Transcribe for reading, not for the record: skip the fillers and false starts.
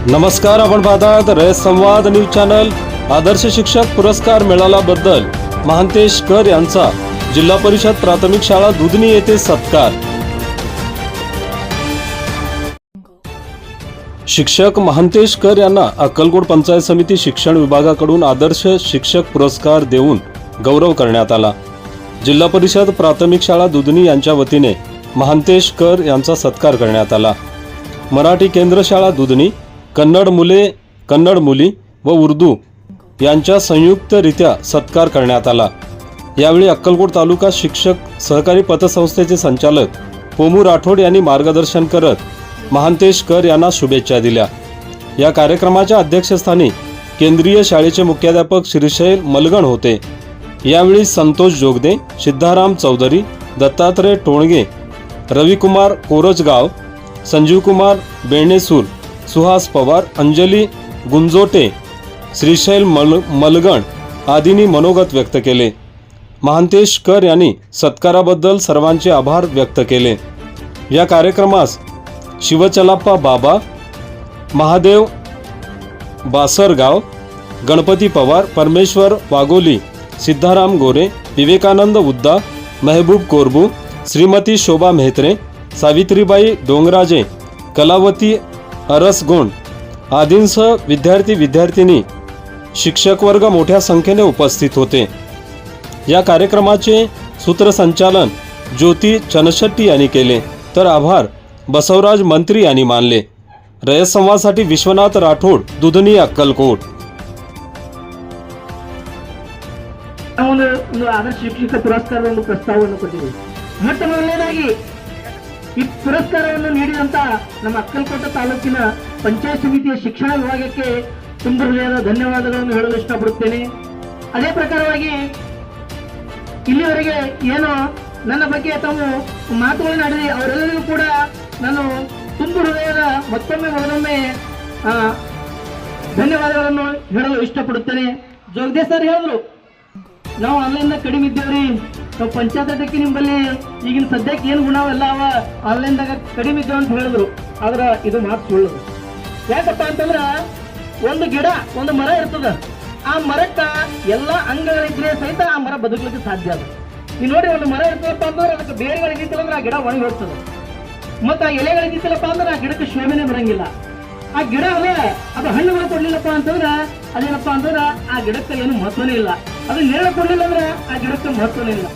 नमस्कार, आपण पाहतात रयत संवाद न्यूज चॅनल। आदर्श शिक्षक पुरस्कार मिळाल्याबद्दल महांतेश कर यांचा जिल्हा परिषद प्राथमिक शाळा दुधनी येथे सत्कार। शिक्षक महांतेश कर यांना अक्कलकोट पंचायत समिती शिक्षण विभागाकडून आदर्श शिक्षक पुरस्कार देऊन गौरव करण्यात आला। जिल्हा परिषद प्राथमिक शाळा दुधनी यांच्या वतीने महांतेश कर यांचा सत्कार करण्यात आला। मराठी केंद्र शाळा दुधनी, कन्नड मुली व उर्दू यांच्या संयुक्तरित्या सत्कार करण्यात आला। यावेळी अक्कलकोट तालुका शिक्षक सहकारी पतसंस्थेचे संचालक पोमू राठोड यांनी मार्गदर्शन करत महांतेश कर यांना शुभेच्छा दिल्या। या कार्यक्रमाच्या अध्यक्षस्थानी केंद्रीय शाळेचे मुख्याध्यापक श्रीशैल मलगण होते। यावेळी संतोष जोगदे, सिद्धाराम चौधरी, दत्तात्रय टोणगे, रविकुमार कोरजगाव, संजीवकुमार बेणेसूर, सुहास पवार, अंजली गुंजोटे, श्रीशैल मलगण आदींनी मनोगत व्यक्त केले। महांतेश कर यांनी सत्काराबद्दल सर्वांचे आभार व्यक्त केले। या कार्यक्रमास शिवचलाप्पा बाबा, महादेव बासरगाव, गणपती पवार, परमेश्वर वागोली, सिद्धाराम गोरे, विवेकानंद उद्दा, महबूब कोरबू, श्रीमती शोभा मेहत्रे, सावित्रीबाई डोंगराजे, कलावती अरसगोंड आदींसह विद्यार्थी शिक्षकवर्ग मोठ्या संख्येने उपस्थित होते। या कार्यक्रमाचे सूत्रसंचालन ज्योती चनशेट्टी यांनी केले, तर आभार बसवराज मंत्री यांनी मानले। रयत संवादसाठी विश्वनाथ राठोड, दुधनी, अक्कलकोट। ಆದರ್ಶ ಶಿಕ್ಷಕ ಪುರಸ್ಕಾರವನ್ನು ಪ್ರಸ್ತಾವವನ್ನು ಕೊಟ್ಟಿದೆ। ಮೊಟ್ಟ ಮೊದಲನೇದಾಗಿ ಈ ಪುರಸ್ಕಾರವನ್ನು ನೀಡಿದಂತ ನಮ್ಮ ಅಕ್ಕಲಕೋಟೆ ತಾಲೂಕಿನ ಪಂಚಾಯತ್ ಸಮಿತಿಯ ಶಿಕ್ಷಣ ವಿಭಾಗಕ್ಕೆ ತುಂಬ ಹೃದಯದ ಧನ್ಯವಾದಗಳನ್ನು ಹೇಳಲು ಇಷ್ಟಪಡುತ್ತೇನೆ। ಅದೇ ಪ್ರಕಾರವಾಗಿ ಇಲ್ಲಿವರೆಗೆ ಏನು ನನ್ನ ಬಗ್ಗೆ ತಾವು ಮಾತುಗಳನ್ನಾಡಿರಿ, ಅವರೆಲ್ಲರಿಗೂ ಕೂಡ ನಾನು ತುಂಬ ಹೃದಯದ ಮತ್ತೊಮ್ಮೆ ಧನ್ಯವಾದಗಳನ್ನು ಹೇಳಲು ಇಷ್ಟಪಡುತ್ತೇನೆ। ಜೋಗದೇಶ್ ಸರ್ ಹೇಳಿದ್ರು, ನಾವು ಆನ್ಲೈನ್ ಕಡಿಮೆ ಇದ್ದೇವ್ರಿ, ನಾವು ಪಂಚಾಯತ್ ನಿಮ್ಮಲ್ಲಿ ಈಗಿನ ಸದ್ಯಕ್ಕೆ ಏನು ಗುಣವೆಲ್ಲ ಅವ ಆನ್ಲೈನ್ದಾಗ ಕಡಿಮೆ ಇದ್ದೇವೆ ಅಂತ ಹೇಳಿದ್ರು। ಆದ್ರೆ ಇದು ಮಾತು ಸುಳ್ಳು। ಯಾಕಪ್ಪ ಅಂತಂದ್ರ ಒಂದು ಗಿಡ, ಒಂದು ಮರ ಇರ್ತದ, ಆ ಮರಕ್ಕ ಎಲ್ಲ ಅಂಗಗಳಿದ್ರೆ ಸಹಿತ ಆ ಮರ ಬದುಕಲಿಕ್ಕೆ ಸಾಧ್ಯ ಅದ। ನೀವು ನೋಡಿ, ಒಂದು ಮರ ಇರ್ತದಪ್ಪ ಅಂದ್ರೆ ಅದಕ್ಕೆ ಬೇರೆಗಳಿದ್ದಿಲ್ಲ ಅಂದ್ರೆ ಆ ಗಿಡ ಒಣಗಿ ಹೋಗ್ತದೆ, ಮತ್ತೆ ಆ ಎಲೆಗಳಿದ್ದಿಲ್ಲಪ್ಪ ಅಂದ್ರೆ ಆ ಗಿಡಕ್ಕೆ ಶೋಭನೆ ಬರಂಗಿಲ್ಲ। ಆ ಗಿಡ ಅದು ಹಣ್ಣುಗಳು ಕೊಡ್ಲಿಲ್ಲಪ್ಪ ಅಂತಂದ್ರ ಅದೇನಪ್ಪ ಅಂತಂದ್ರ ಆ ಗಿಡಕ್ಕೆ ಏನು ಮಹತ್ವನೇ ಇಲ್ಲ, ಅದು ನೇರಳೆ ಕೊಡ್ಲಿಲ್ಲ ಅಂದ್ರೆ ಆ ಗಿಡಕ್ಕೆ ಮಹತ್ವನೇ ಇಲ್ಲ।